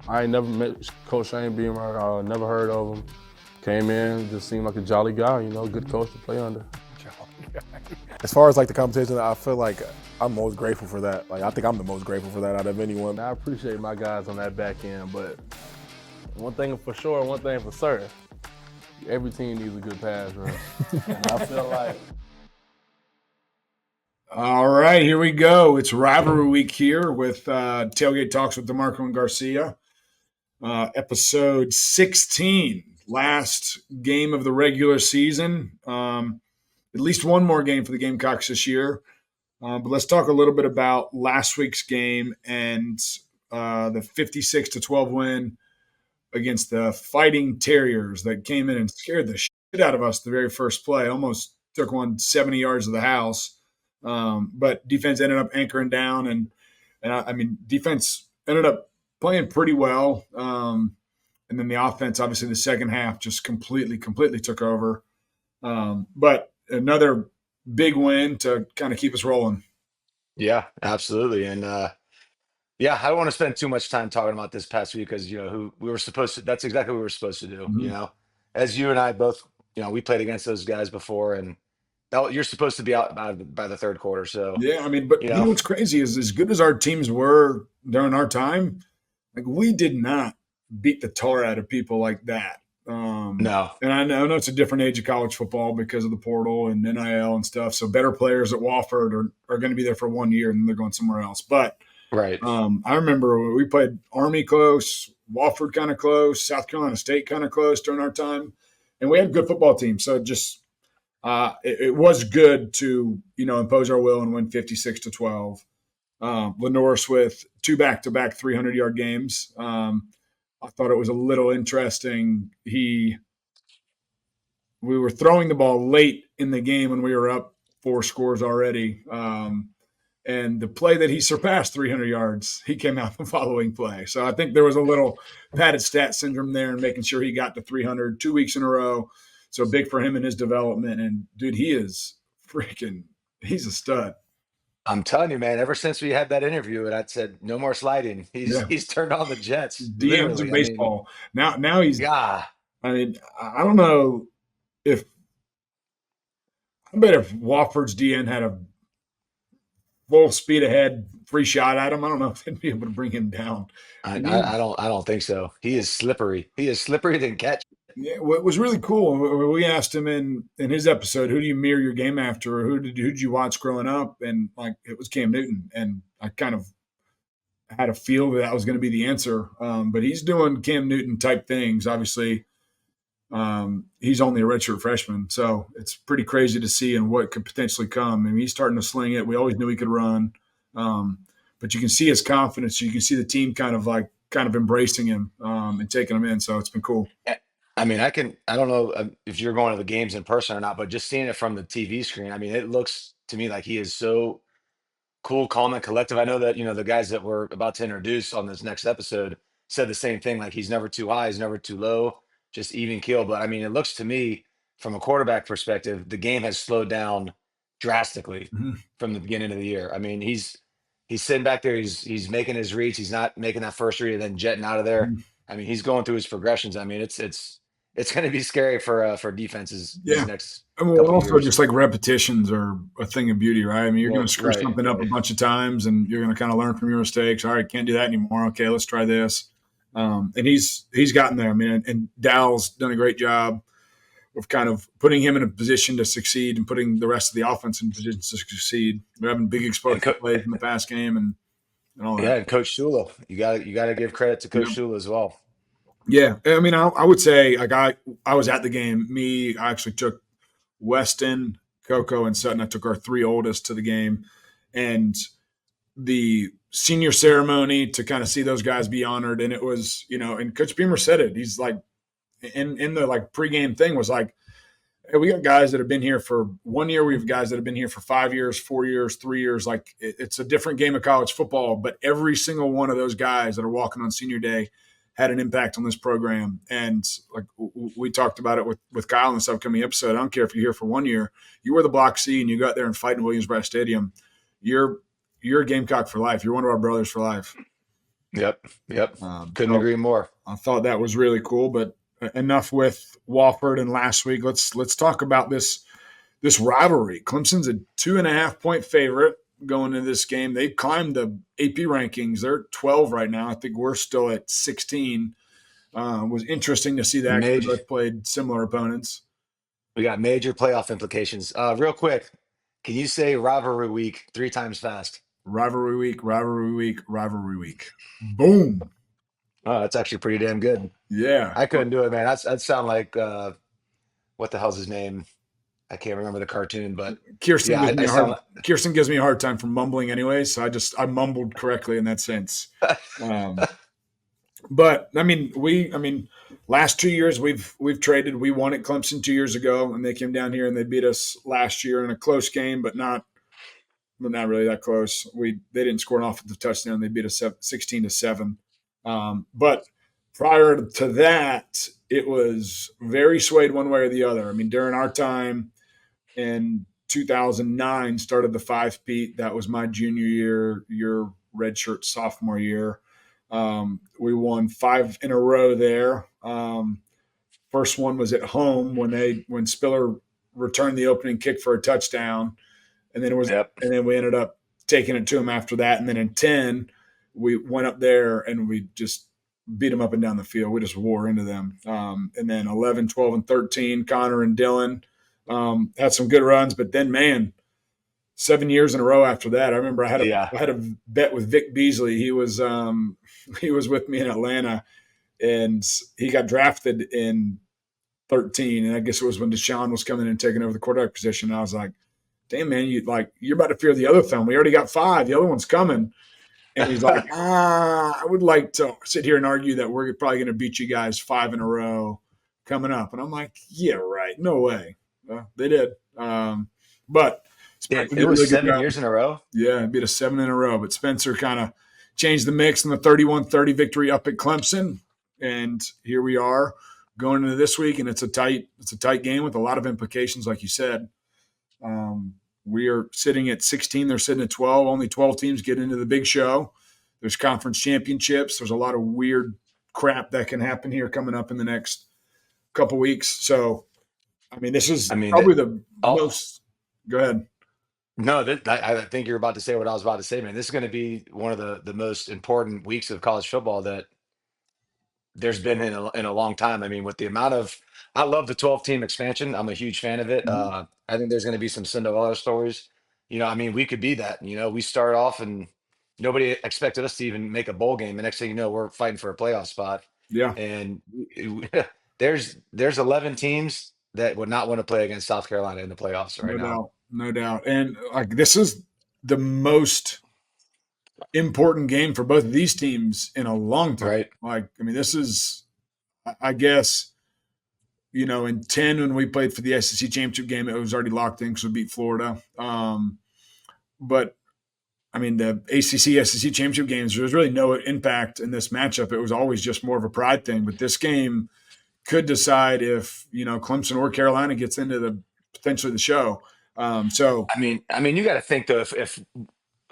I ain't never met Coach Shane Beamer. I never heard of him. Came in, just seemed like a jolly guy, good coach to play under. As far as like the competition, I feel like I'm most grateful for that. Like I think I'm the most grateful for that out of anyone. I appreciate my guys on that back end, but one thing for sure, one thing for certain, every team needs a good pass rush. And I feel like All right, here we go. It's rivalry week here with Tailgate Talks with DiMarco and Garcia. Episode 16, last game of the regular season. At least one more game for the Gamecocks this year. But let's talk a little bit about last week's game and the 56-12 win against the Fighting Terriers that came in and scared the shit out of us the very first play. Almost took one 70 yards of the house. But defense ended up anchoring down, and defense ended up playing pretty well. And then the offense, obviously, the second half just completely took over. But another big win to kind of keep us rolling. Yeah, absolutely. And I don't want to spend too much time talking about this past week because, who we were supposed to, that's exactly what we were supposed to do. Mhm. As you and I both, we played against those guys before, and you're supposed to be out by the third quarter. So, Yeah, but you know what's crazy is as good as our teams were during our time, like we did not beat the tar out of people like that. No. And I know it's a different age of college football because of the portal and NIL and stuff. So better players at Wofford are going to be there for 1 year and then they're going somewhere else. But right. I remember we played Army close, Wofford kind of close, South Carolina State kind of close during our time. And we had a good football team. So just it was good to, impose our will and win 56-12. Lenore's with 2 back-to-back 300-yard games. I thought it was a little interesting. We were throwing the ball late in the game when we were up 4 scores already. And the play that he surpassed 300 yards, he came out the following play. So I think there was a little padded stat syndrome there and making sure he got to 300 2 weeks in a row. So big for him in his development. And, dude, he's a stud. I'm telling you, man, ever since we had that interview and I said, no more sliding, he's turned on the jets. DMs of baseball. Now he's – yeah. I don't know if – I bet if Wofford's DN had a full speed ahead free shot at him, I don't know if they'd be able to bring him down. I don't think so. He is slippery. He is slippery than catch. Yeah, what was really cool, we asked him in his episode, who do you mirror your game after, or who did you watch growing up? And it was Cam Newton, and I kind of had a feel that was going to be the answer. But he's doing Cam Newton type things. Obviously, he's only a redshirt freshman, so it's pretty crazy to see and what could potentially come. He's starting to sling it. We always knew he could run, but you can see his confidence. You can see the team kind of embracing him and taking him in. So it's been cool. I don't know if you're going to the games in person or not, but just seeing it from the TV screen, it looks to me like he is so cool, calm, and collective. I know that, the guys that we're about to introduce on this next episode said the same thing. Like he's never too high, he's never too low, just even keel. But it looks to me from a quarterback perspective, the game has slowed down drastically from the beginning of the year. He's sitting back there, he's making his reads, he's not making that first read and then jetting out of there. He's going through his progressions. It's going to be scary for defenses these next also years. just like repetitions are a thing of beauty, right? You're going to screw something up a bunch of times and you're going to kind of learn from your mistakes. All right, can't do that anymore. Okay, let's try this. And he's gotten there. And Dowell's done a great job of kind of putting him in a position to succeed and putting the rest of the offense in positions to succeed. We're having big explosive plays in the pass game and all that. Yeah, and Coach Shula. You got to give credit to Coach Shula as well. Yeah, I would say I was at the game. I actually took Weston, Coco, and Sutton. I took our 3 oldest to the game, and the senior ceremony to kind of see those guys be honored. And it was, and Coach Beamer said it. He's like, in the pregame thing was like, hey, we got guys that have been here for 1 year. We have guys that have been here for 5 years, 4 years, 3 years. It's a different game of college football, but every single one of those guys that are walking on senior day had an impact on this program. And like we talked about it with Kyle in this upcoming episode. I don't care if you're here for 1 year, you were the Block C and you got there and fight in Williams-Brice Stadium. You're a Gamecock for life. You're one of our brothers for life. Yep. Couldn't agree more. I thought that was really cool. But enough with Wofford and last week. Let's talk about this rivalry. Clemson's a 2.5-point favorite going into this game. They climbed the AP rankings. They're 12 right now. I think we're still at 16. Was interesting to see that. They both played similar opponents. We got major playoff implications. Real quick, can you say rivalry week 3 times fast? Rivalry week, rivalry week, rivalry week. Boom. Oh, that's actually pretty damn good. Yeah. I couldn't do it, man. That sound like what the hell's his name? I can't remember the cartoon, but Kirsten gives me a hard time for mumbling anyway, so I mumbled correctly in that sense. But I mean, last 2 years we've traded. We won at Clemson 2 years ago, and they came down here and they beat us last year in a close game, but not really that close. They didn't score an offensive touchdown. They beat us 16-7. But prior to that, it was very swayed one way or the other. I mean, during our time in 2009, started the 5-peat. That was my junior year, your redshirt sophomore year. We won 5 in a row there. First one was at home when Spiller returned the opening kick for a touchdown, and then and then we ended up taking it to him after that. And then in 10, we went up there and we just beat them up and down the field. We just wore into them. And then 11, 12, and 13, Connor and Dylan had some good runs, but then, man, 7 years in a row after that. I remember I had a bet with Vic Beasley. He was with me in Atlanta, and he got drafted in 13. And I guess it was when Deshaun was coming in and taking over the quarterback position. And I was like, damn, man, you're about to fear the other thumb. We already got 5. The other one's coming. And he's like, I would like to sit here and argue that we're probably going to beat you guys 5 in a row coming up. And I'm like, yeah, right. No way. They did. But it was 7 years in a row? Yeah, beat us 7 in a row. But Spencer kind of changed the mix in the 31-30 victory up at Clemson. And here we are going into this week, and it's a tight game with a lot of implications, like you said. We are sitting at 16. They're sitting at 12. Only 12 teams get into the big show. There's conference championships. There's a lot of weird crap that can happen here coming up in the next couple weeks. So, I mean, this is probably the most – go ahead. No, I think you're about to say what I was about to say, man. This is going to be one of the most important weeks of college football that there's been in a long time. I mean, with the amount of – I love the 12-team expansion. I'm a huge fan of it. Mm-hmm. I think there's going to be some Cinderella stories. I mean, we could be that. We start off and nobody expected us to even make a bowl game. The next thing you know, we're fighting for a playoff spot. Yeah. And there's 11 teams that would not want to play against South Carolina in the playoffs right now. No doubt. And this is the most important game for both of these teams in a long time. Right. This is, I guess, in 10 when we played for the SEC championship game, it was already locked in because we beat Florida. But the ACC, SEC championship games, there was really no impact in this matchup. It was always just more of a pride thing. But this game could decide if, Clemson or Carolina gets into potentially the show. So you got to think though, if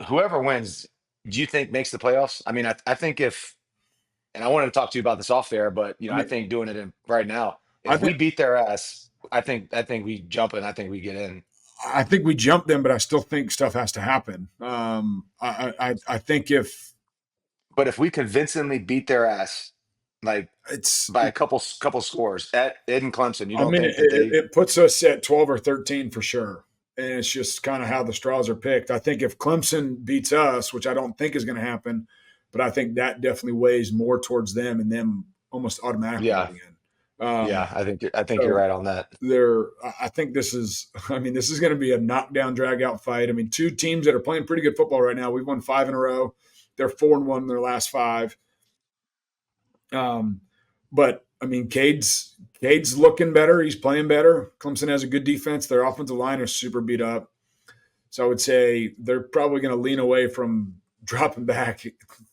whoever wins, do you think makes the playoffs? I think and I wanted to talk to you about this off air, but I think doing it right now, if we beat their ass, I think we jump and I think we get in. I think we jump them, but I still think stuff has to happen. I think but if we convincingly beat their ass, it's by a couple scores at in Clemson, you don't think that it puts us at 12 or 13 for sure. And it's just kind of how the straws are picked. I think if Clemson beats us, which I don't think is going to happen, but I think that definitely weighs more towards them and them almost automatically. Yeah. I think you're right on that. I think this is going to be a knockdown, drag out fight. Two teams that are playing pretty good football right now. We've won 5 in a row. They're 4-1 in their last 5. But Cade's looking better. He's playing better. Clemson has a good defense. Their offensive line is super beat up. So I would say they're probably going to lean away from dropping back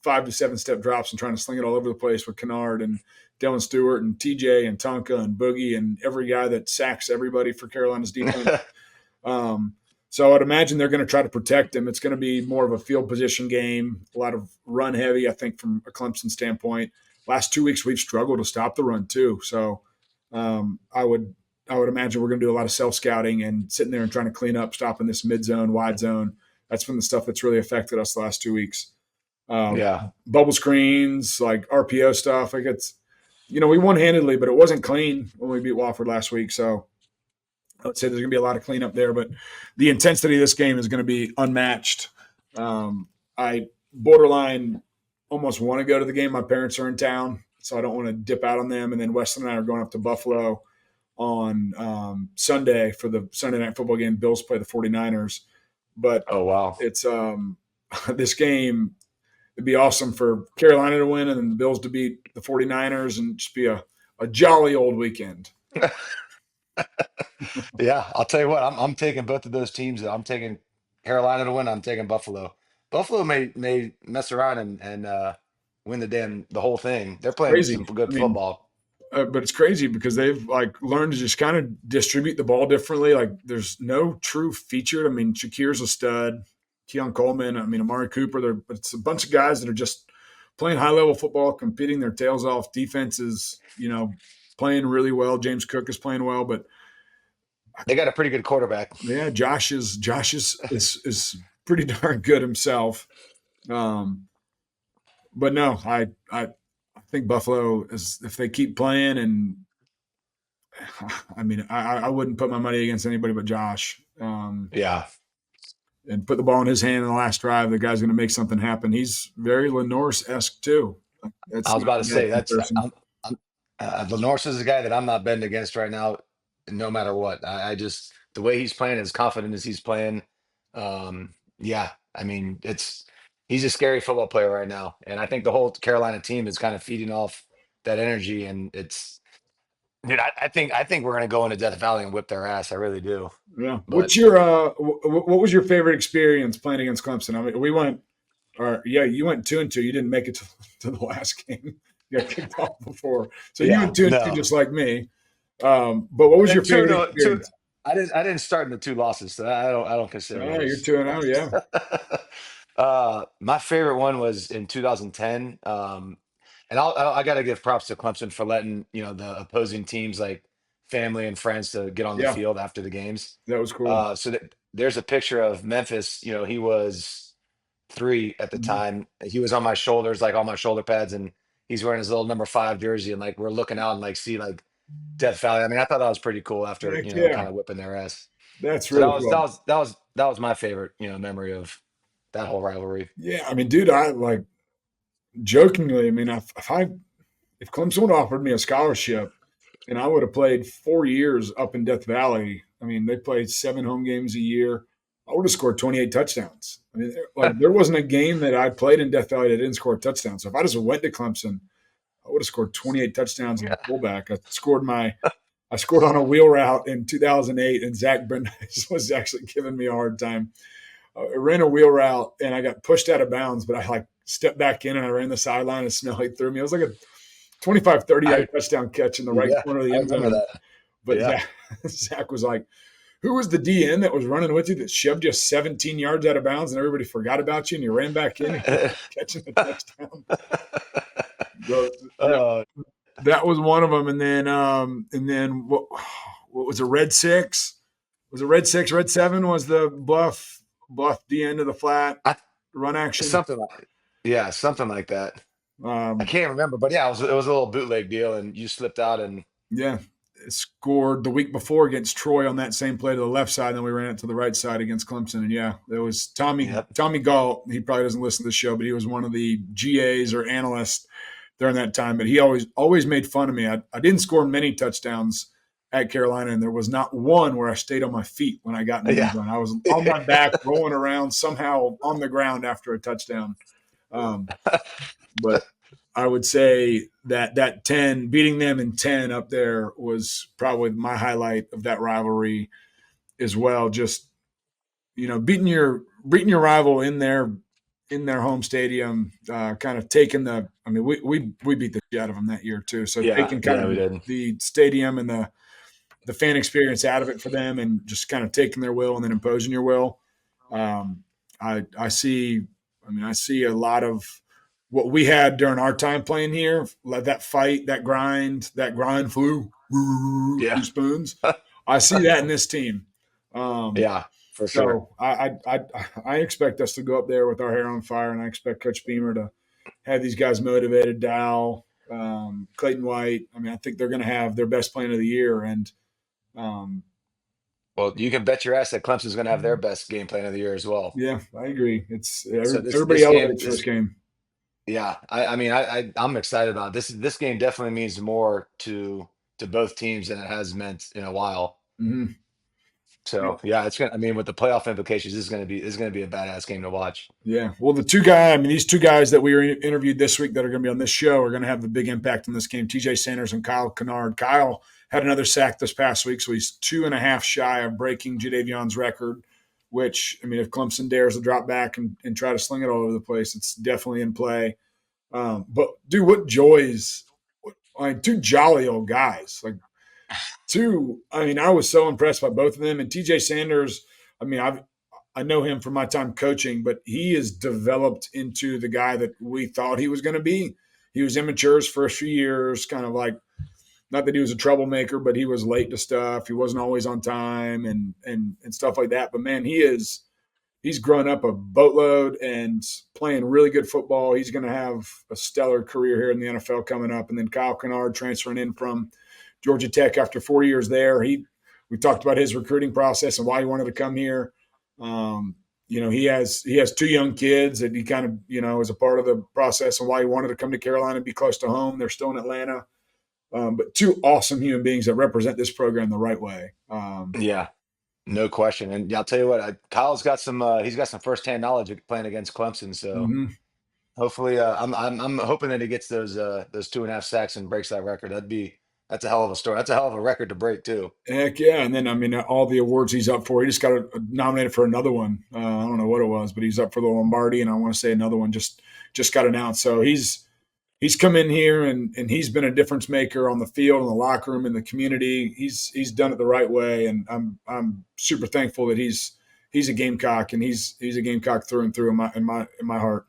5 to 7 step drops and trying to sling it all over the place with Kennard and Dylan Stewart and TJ and Tonka and Boogie and every guy that sacks everybody for Carolina's defense. So I'd imagine they're going to try to protect him. It's going to be more of a field position game, a lot of run heavy, I think, from a Clemson standpoint. Last 2 weeks, we've struggled to stop the run too. So I would imagine we're going to do a lot of self-scouting and sitting there and trying to clean up, stopping this mid-zone, wide zone. That's been the stuff that's really affected us the last 2 weeks. Bubble screens, like RPO stuff. Like it's, we won handedly, but it wasn't clean when we beat Wofford last week. So I would say there's going to be a lot of cleanup there, but the intensity of this game is going to be unmatched. I borderline almost want to go to the game. My parents are in town, so I don't want to dip out on them. And then Weston and I are going up to Buffalo on Sunday for the Sunday night football game. Bills play the 49ers. But oh, wow. It's this game, it'd be awesome for Carolina to win and then the Bills to beat the 49ers and just be a jolly old weekend. Yeah, I'll tell you what, I'm taking both of those teams. I'm taking Carolina to win. I'm taking Buffalo. Buffalo may mess around and win the whole thing. They're playing Crazy. some good football. But it's crazy because they've learned to just kind of distribute the ball differently. Like there's no true featured. I mean, Shakir's a stud. Keon Coleman. I mean, Amari Cooper. It's a bunch of guys that are just playing high level football, competing their tails off. Defense is playing really well. James Cook is playing well, but they got a pretty good quarterback. Yeah, Josh is pretty darn good himself. But no, I think Buffalo is, if they keep playing, and I mean I wouldn't put my money against anybody but Josh. Yeah. And put the ball in his hand in the last drive, the guy's going to make something happen. He's very Lenore-esque too. I was about to say Lenore is a guy that I'm not betting against right now, no matter what. I just the way he's playing, as confident as he's playing. Yeah, I mean he's a scary football player right now, and I think the whole Carolina team is kind of feeding off that energy. And it's, dude, I think we're gonna go into Death Valley and whip their ass. I really do. Yeah. But What's your what was your favorite experience playing against Clemson? I mean, you went 2-2. You didn't make it to the last game. You got kicked off before, so you went 2-2 just like me. But what was your favorite experience? I didn't start in the 2 losses, so I don't consider it. You're 2-0, yeah. My favorite one was in 2010. And I got to give props to Clemson for letting the opposing teams, like family and friends, to get on the field after the games. That was cool. So there's a picture of Memphis. He was 3 at the time. He was on my shoulders, like on my shoulder pads, and he's wearing his little number 5 jersey, and like we're looking out and see like Death Valley. I mean, I thought that was pretty cool after kind of whipping their ass. That's really cool. That was my favorite memory of that whole rivalry. Yeah, I mean, dude, I like jokingly. I mean, if Clemson would have offered me a scholarship and I would have played 4 years up in Death Valley, I mean, they played 7 home games a year. I would have scored 28 touchdowns. I mean, there wasn't a game that I played in Death Valley that didn't score a touchdown. So if I just went to Clemson, I would have scored 28 touchdowns in the fullback. I scored on a wheel route in 2008, and Zach Brandeis was actually giving me a hard time. I ran a wheel route, and I got pushed out of bounds, but I stepped back in, and I ran the sideline, and Smelly threw me. It was like a 25, 30-yard touchdown catch in the right corner of the end zone. But Zach was like, who was the DN that was running with you that shoved you 17 yards out of bounds and everybody forgot about you and you ran back in and catching the touchdown? That was one of them. And then what was it? Red 6? Was it Red 6? Red 7 was the bluff DN to the flat run action. Something like that. I can't remember, but yeah, it was a little bootleg deal, and you slipped out and scored the week before against Troy on that same play to the left side, and then we ran it to the right side against Clemson. And there was Tommy Galt. He probably doesn't listen to the show, but he was one of the GAs or analysts during that time. But he always made fun of me. I didn't score many touchdowns at Carolina, and there was not one where I stayed on my feet when I got in the end zone. I was on my back rolling around somehow on the ground after a touchdown. But I would say that 10, beating them in 10 up there was probably my highlight of that rivalry as well. Just, beating your rival in their in their home stadium, kind of taking the. I mean, we beat the shit out of them that year too. So taking kind we of did. the stadium and the fan experience out of it for them, and just kind of taking their will and then imposing your will. I see. I mean, I see a lot of what we had during our time playing here. That fight, that grind flew Yeah. two spoons. I see that in this team. Yeah, for sure. So I expect us to go up there with our hair on fire, and I expect Coach Beamer to have these guys motivated. Dow, Clayton White. I mean, I think they're going to have their best plan of the year, and Well, you can bet your ass that Clemson's going to have their best game plan of the year as well. yeah, I agree. It's So everybody elevates for this game. Yeah, I'm excited about it. This game definitely means more to both teams than it has meant in a while. Mm-hmm. So yeah, it's gonna. I mean, with the playoff implications, this is gonna be a badass game to watch. Yeah. Well, these two guys that we were interviewed this week that are going to be on this show are going to have a big impact on this game. Sanders and Kyle Kennard. Kyle had another sack this past week, so he's 2.5 shy of breaking Jadavion's record. Which, I mean, if Clemson dares to drop back and try to sling it all over the place, it's definitely in play. But dude, what joys! Two jolly old guys. I was so impressed by both of them. And TJ Sanders, I mean, I know him from my time coaching, but he has developed into the guy that we thought he was going to be. He was immature his first few years, kind of like, not that he was a troublemaker, but he was late to stuff. He wasn't always on time and stuff like that. But man, he's grown up a boatload and playing really good football. He's going to have a stellar career here in the NFL coming up. And then Kyle Kennard transferring in from Georgia Tech after 4 years there. We talked about his recruiting process and why he wanted to come here. He has 2 young kids that he kind of, is a part of the process and why he wanted to come to Carolina and be close to home. They're still in Atlanta. But 2 awesome human beings that represent this program the right way. Yeah, no question. And I'll tell you what, Kyle's got some. He's got some firsthand knowledge of playing against Clemson. So hopefully, I'm hoping that he gets those 2.5 sacks and breaks that record. That's a hell of a story. That's a hell of a record to break too. Heck yeah. And then, I mean, all the awards he's up for, he just got nominated for another one. I don't know what it was, but he's up for the Lombardi, and I want to say another one just got announced. So he's come in here and he's been a difference maker on the field, in the locker room, in the community. He's done it the right way. And I'm super thankful that he's a Gamecock, and he's a Gamecock through and through in my heart.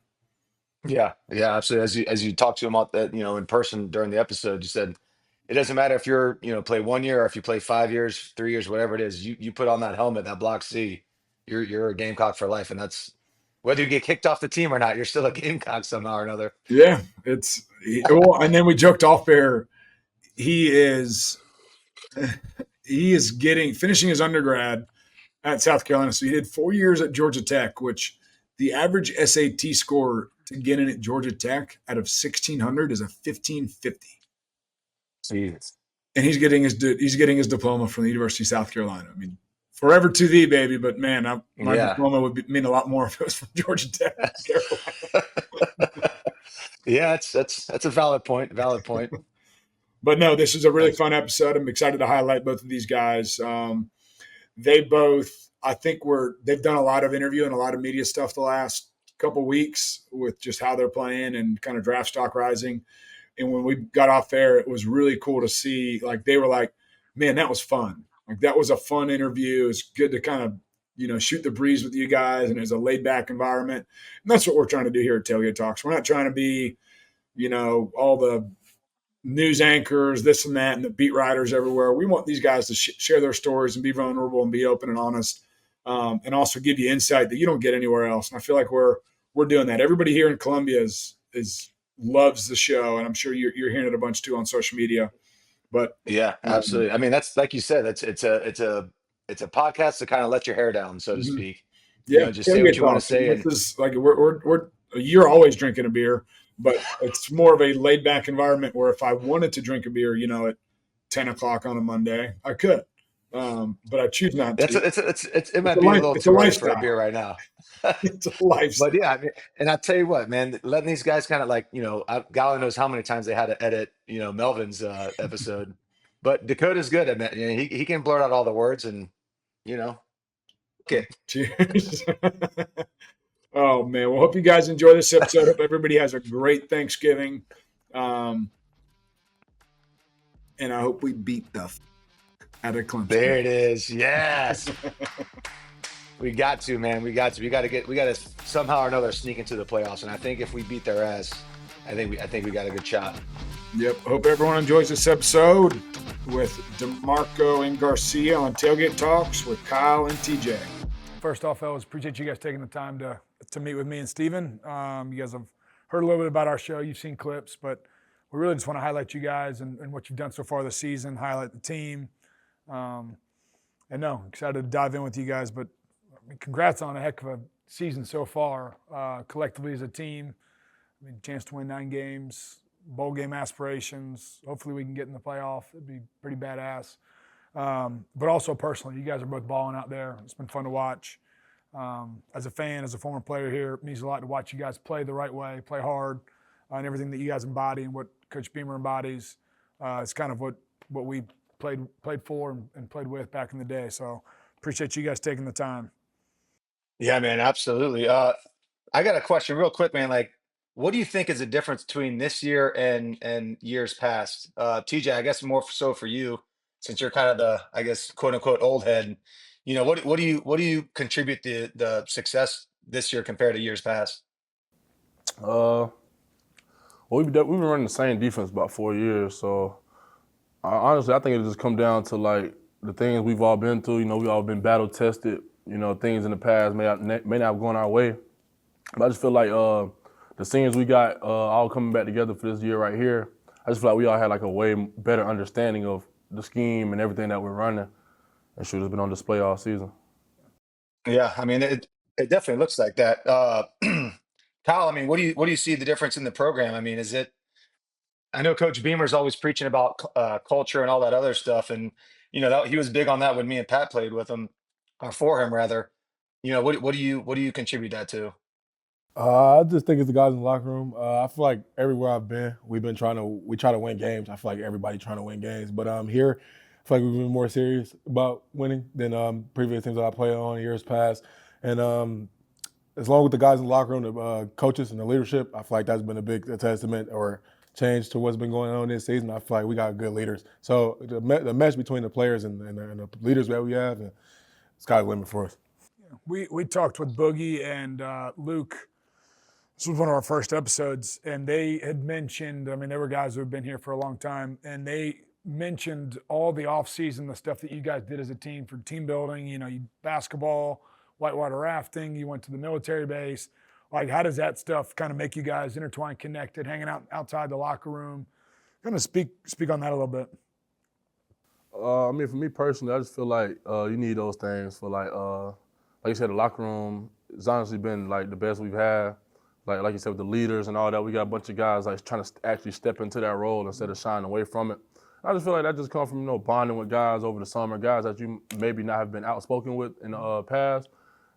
Yeah, absolutely. As you talked to him about that, in person during the episode, you said it doesn't matter if you're, play 1 year or if you play 5 years, 3 years, whatever it is. You put on that helmet, that block C, you're a Gamecock for life, and that's whether you get kicked off the team or not, you're still a Gamecock somehow or another. Yeah, and then we joked off there. He is finishing his undergrad at South Carolina. So he did 4 years at Georgia Tech, which the average SAT score to get in at Georgia Tech out of 1,600 is a 1550. Jesus. And he's getting his diploma from the University of South Carolina. I mean, forever to thee, baby. But man, my diploma would mean a lot more if it was from Georgia Tech. Yeah, that's a valid point. Valid point. But no, this is a really fun episode. I'm excited to highlight both of these guys. They both, I think, they've done a lot of interview and a lot of media stuff the last couple weeks with just how they're playing and kind of draft stock rising. And when we got off there, it was really cool to see, like, they were like, man, that was fun. Like, that was a fun interview. It's good to kind of, shoot the breeze with you guys, and it's a laid back environment. And that's what we're trying to do here at Tailgate Talks. We're not trying to be, all the news anchors, this and that, and the beat writers everywhere. We want these guys to share their stories and be vulnerable and be open and honest, and also give you insight that you don't get anywhere else. And I feel like we're doing that. Everybody here in Columbia loves the show, and I'm sure you're hearing it a bunch too on social media. But yeah, absolutely. I mean, that's like you said. It's a podcast to kind of let your hair down, so to speak. Yeah, just say what you want to say. This is like you're always drinking a beer, but it's more of a laid back environment where if I wanted to drink a beer, at 10 o'clock on a Monday, I could. But I choose not to. It might be a little too late for a beer right now. It's a lifestyle. But yeah, I mean, and I tell you what, man, letting these guys kind of like, God knows how many times they had to edit, Melvin's episode. But Dakota's good at that. He can blurt out all the words and, okay. Cheers. Oh, man. Well, hope you guys enjoy this episode. Hope everybody has a great Thanksgiving. And I hope we beat the out of Clemson. There it is. Yes. We got to, man. We got to somehow or another sneak into the playoffs. And I think if we beat their ass, I think we got a good shot. Yep. Hope everyone enjoys this episode with DiMarco and Garcia on Tailgate Talks with Kyle and TJ. First off, fellas, appreciate you guys taking the time to meet with me and Steven. You guys have heard a little bit about our show. You've seen clips, but we really just want to highlight you guys and what you've done so far this season, highlight the team. Excited to dive in with you guys, but congrats on a heck of a season so far, collectively as a team. Chance to win 9 games, bowl game aspirations. Hopefully we can get in the playoff. It'd be pretty badass. But also personally, you guys are both balling out there. It's been fun to watch. As a fan, as a former player here, it means a lot to watch you guys play the right way, play hard, and everything that you guys embody and what Coach Beamer embodies. It's kind of what we played for and played with back in the day. So appreciate you guys taking the time. Yeah, man, absolutely. I got a question real quick, man. Like, what do you think is the difference between this year and years past? TJ, I guess more so for you, since you're kind of the, I guess, quote unquote old head. What do you contribute the success this year compared to years past? Well, we've been running the same defense about 4 years, so honestly, I think it just come down to like the things we've all been through. We've all been battle tested. Things in the past may not have gone our way, but I just feel like the seniors we got all coming back together for this year right here. I just feel like we all had like a way better understanding of the scheme and everything that we're running, and should have been on display all season. Yeah, I mean, it definitely looks like that. Kyle, I mean, what do you see the difference in the program? I mean, is it? I know Coach Beamer's always preaching about culture and all that other stuff, and he was big on that when me and Pat played with him, or for him rather. What do you contribute that to? I just think it's the guys in the locker room. I feel like everywhere I've been, we try to win games. I feel like everybody trying to win games. But here, I feel like we've been more serious about winning than previous teams that I played on years past. And as long with the guys in the locker room, the coaches and the leadership, I feel like that's been a big testament or change to what's been going on this season. I feel like we got good leaders. So the mesh between the players and the leaders that we have, it's kind of limit for us. We talked with Boogie and Luke. This was one of our first episodes, and they had mentioned, they were guys who have been here for a long time, and they mentioned all the off-season, the stuff that you guys did as a team for team building, you basketball, whitewater rafting, you went to the military base. Like, how does that stuff kind of make you guys intertwined, connected, hanging out outside the locker room? Kind of speak on that a little bit. For me personally, I just feel like you need those things for like you said, the locker room has honestly been like the best we've had. Like you said, with the leaders and all that, we got a bunch of guys like trying to actually step into that role instead of shying away from it. I just feel like that just comes from bonding with guys over the summer, guys that you maybe not have been outspoken with in the past,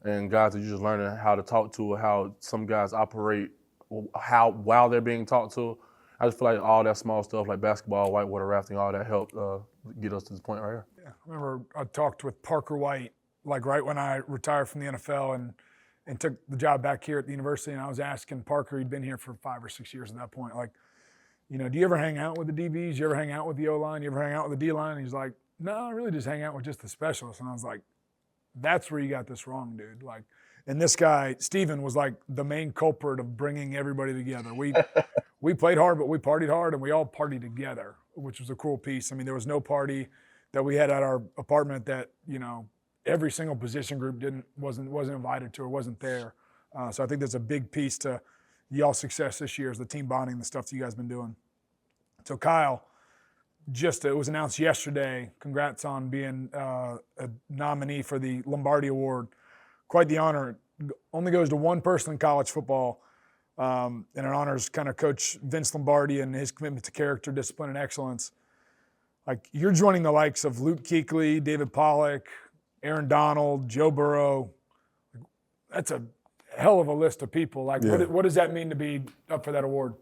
and guys that you just learning how to talk to, how some guys operate, while they're being talked to. I just feel like all that small stuff like basketball, whitewater rafting, all that helped get us to this point right here. Yeah, I remember I talked with Parker White, like right when I retired from the NFL and took the job back here at the university, and I was asking Parker, he'd been here for 5 or 6 years at that point, like, do you ever hang out with the DBs? You ever hang out with the O-line? You ever hang out with the D-line? And he's like, no, I really just hang out with just the specialists. And I was like, that's where you got this wrong, dude. Like, and this guy, Steven, was like the main culprit of bringing everybody together. We played hard, but we partied hard, and we all partied together, which was a cool piece. There was no party that we had at our apartment that, every single position group wasn't invited to or wasn't there. So I think that's a big piece to y'all's success this year is the team bonding, the stuff that you guys been doing. So Kyle, it was announced yesterday. Congrats on being a nominee for the Lombardi Award. Quite the honor. It only goes to one person in college football, and it honors kind of Coach Vince Lombardi and his commitment to character, discipline, and excellence. Like, you're joining the likes of Luke Kuechly, David Pollock, Aaron Donald, Joe Burrow. That's a hell of a list of people. Like, yeah. What does that mean to be up for that award?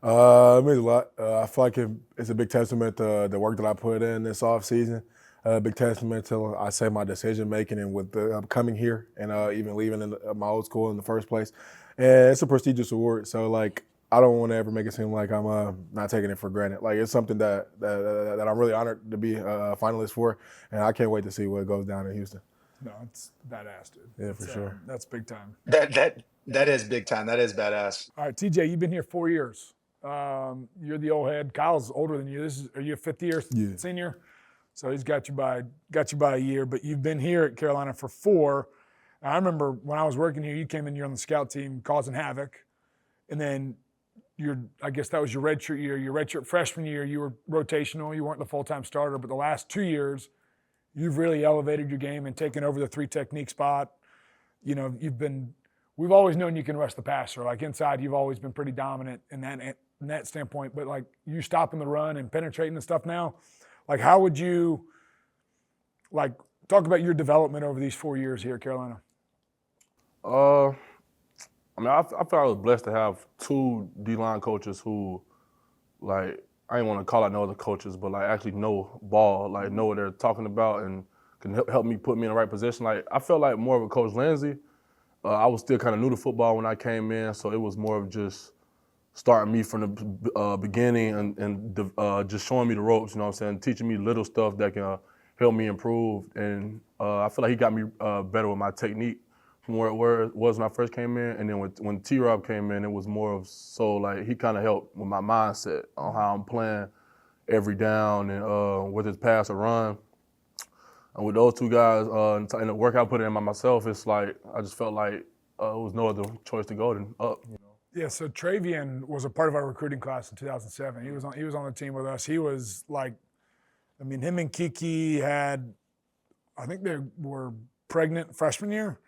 It means a lot. I feel like it's a big testament to the work that I put in this offseason. a big testament to, I say, my decision making and with the coming here and even leaving my old school in the first place. And it's a prestigious award, so like I don't want to ever make it seem like I'm not taking it for granted. Like it's something that I'm really honored to be a finalist for, and I can't wait to see what goes down in Houston. No, it's badass, dude. Yeah, for sure. That's big time. That is big time. That is badass. All right, TJ, you've been here 4 years. You're the old head. Kyle's older than you. Are you a fifth year senior? So he's got you by a year, but you've been here at Carolina for 4. I remember when I was working here, you came in, you're on the scout team causing havoc. And then I guess that was your redshirt year. Your redshirt freshman year, you were rotational. You weren't the full-time starter, but the last 2 years, you've really elevated your game and taken over the 3 technique spot. You know, we've always known you can rush the passer. Like inside, you've always been pretty dominant in that standpoint. But like you stopping the run and penetrating and stuff now, like how would you like talk about your development over these 4 years here at Carolina? I mean, I felt I was blessed to have 2 D-line coaches who, like, I didn't want to call out no other coaches, but like actually know ball, like know what they're talking about and can help me put me in the right position. Like I felt like more of a Coach Lindsey. I was still kind of new to football when I came in, so it was more of just starting me from the beginning and just showing me the ropes, you know what I'm saying, teaching me little stuff that can help me improve. And I feel like he got me better with my technique from where it was when I first came in. And then when T-Rob came in, it was more of so like he kind of helped with my mindset on how I'm playing every down and whether it's pass or run. And with those 2 guys in the workout, put it in by myself, it's like I just felt like it was no other choice to go than up. You know? Yeah, so Travian was a part of our recruiting class in 2007. He was on the team with us. He was like, I mean, him and Kiki had, I think they were pregnant freshman year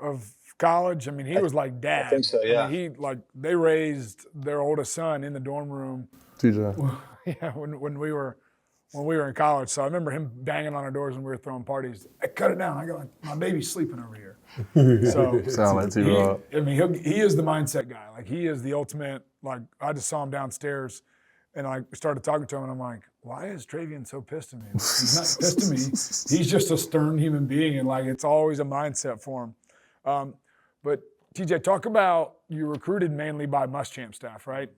of college. I mean, he was like dad. I think so, yeah. I mean, they raised their oldest son in the dorm room. TJ. Yeah, when we were in college. So I remember him banging on our doors when we were throwing parties. Hey, cut it down. I go, my baby's sleeping over here. So Sound like T-Rob. I mean, he is the mindset guy. Like he is the ultimate. Like I just saw him downstairs, and I started talking to him, and I'm like, why is Travian so pissed at me? He's not pissed at me. He's just a stern human being, and like it's always a mindset for him. But TJ, talk about you recruited mainly by Muschamp staff, right?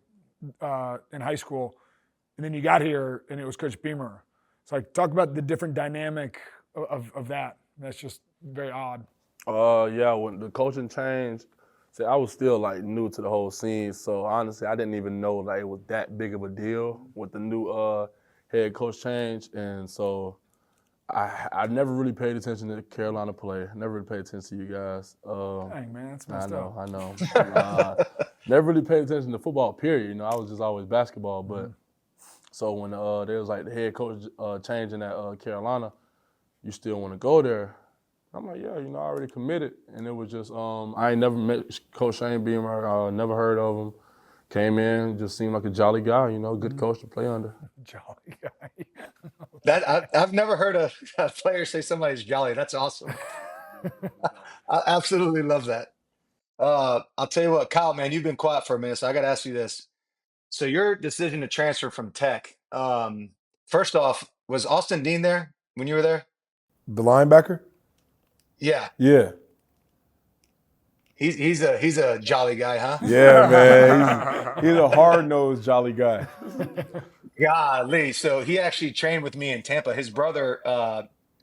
In high school. And then you got here, and it was Coach Beamer. So, like, talk about the different dynamic of that. That's just very odd. Yeah, when the coaching changed, I was still like new to the whole scene. So honestly, I didn't even know like it was that big of a deal with the new head coach change. And so I never really paid attention to Carolina play. Never really paid attention to you guys. Dang, man, that's messed up. I know. Never really paid attention to football, period. You know, I was just always basketball. But so when there was like the head coach changing at Carolina, you still want to go there? I'm like, yeah, you know, I already committed. And it was just, I ain't never met Coach Shane Beamer, never heard of him. Came in, just seemed like a jolly guy, you know, good coach to play under. Jolly guy. I've never heard a player say somebody's jolly. That's awesome. I absolutely love that. I'll tell you what, Kyle, man, you've been quiet for a minute, so I got to ask you this. So your decision to transfer from Tech, first off, was Austin Dean there when you were there? The linebacker? Yeah. Yeah. He's a jolly guy, huh? Yeah, man. He's a hard-nosed jolly guy. Golly. So he actually trained with me in Tampa. His brother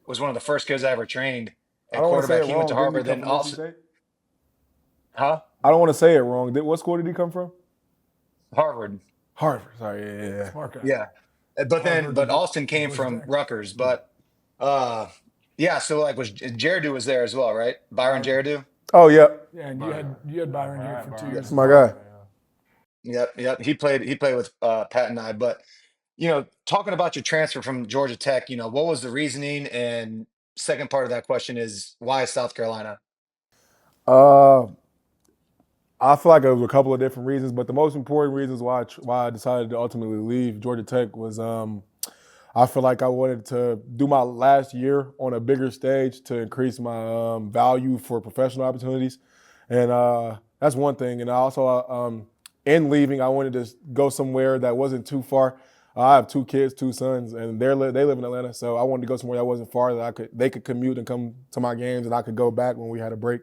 was one of the first kids I ever trained at quarterback. He went to Harvard. Then also, huh? I don't want to say it wrong. What school did he come from? Harvard. Harvard. Sorry, yeah. Smart guy. Yeah. But Austin came from Rutgers. But yeah, so like Jaredu was there as well, right? Byron Jaredu? Oh, yep. Yeah, and you had Byron here for 2 years. That's my guy. Yep. He played with Pat and I. But you know, talking about your transfer from Georgia Tech, you know, what was the reasoning? And second part of that question is why South Carolina? I feel like it was a couple of different reasons, but the most important reasons why I decided to ultimately leave Georgia Tech was I feel like I wanted to do my last year on a bigger stage to increase my value for professional opportunities, and that's one thing. And I also, in leaving, I wanted to go somewhere that wasn't too far. I have 2 kids, 2 sons, and they live in Atlanta. So I wanted to go somewhere that wasn't far that they could commute and come to my games, and I could go back when we had a break.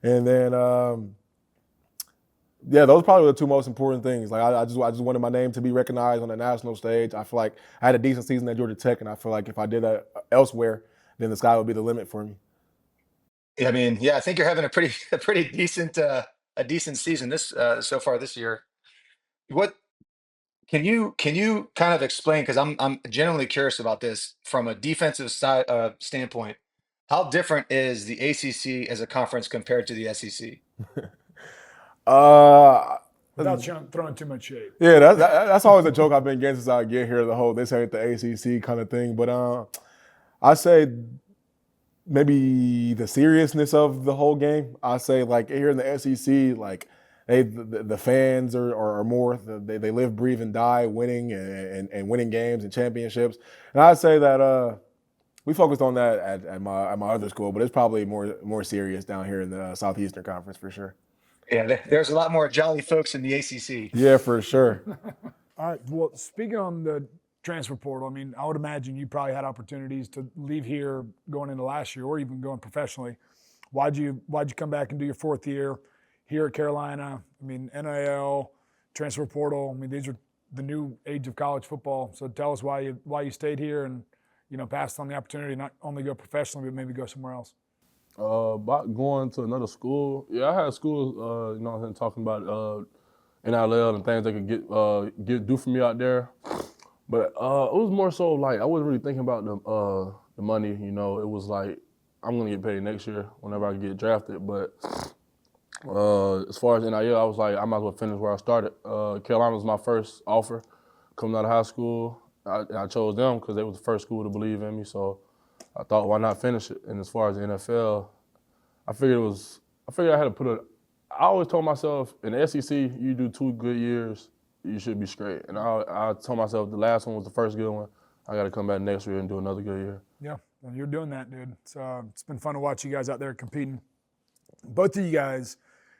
And then, yeah, those probably were the 2 most important things. Like I just wanted my name to be recognized on the national stage. I feel like I had a decent season at Georgia Tech, and I feel like if I did that elsewhere, then the sky would be the limit for me. Yeah, I mean, yeah, I think you're having a pretty decent a decent season this so far this year. What can you kind of explain? Because I'm genuinely curious about this from a defensive side standpoint. How different is the ACC as a conference compared to the SEC? Uh, Without throwing too much shade. yeah, that's always a joke I've been getting since I get here. The whole this ain't the ACC kind of thing. But I say maybe the seriousness of the whole game. I say like here in the SEC, like the fans are more. They live, breathe, and die winning and winning games and championships. And I'd say that we focused on that at my other school, but it's probably more serious down here in the Southeastern Conference for sure. Yeah, there's a lot more jolly folks in the ACC. Yeah, for sure. All right. Well, speaking on the transfer portal, I mean, I would imagine you probably had opportunities to leave here going into last year or even going professionally. Why'd you come back and do your 4th year here at Carolina? I mean, NIL, transfer portal. I mean, these are the new age of college football. So tell us why you stayed here and, passed on the opportunity not only go professionally, but maybe go somewhere else. About going to another school, yeah, I had schools, talking about NIL and things they could do for me out there. But it was more so like I wasn't really thinking about the money. It was like I'm gonna get paid next year whenever I get drafted. But as far as NIL, I was like I might as well finish where I started. Carolina was my first offer coming out of high school. I chose them because they was the first school to believe in me. So I thought, why not finish it? And as far as the NFL, I figured I had to put I always told myself, in the SEC, you do 2 good years, you should be straight. And I told myself the last one was the first good one. I got to come back next year and do another good year. Yeah, and you're doing that, dude. It's been fun to watch you guys out there competing. Both of you guys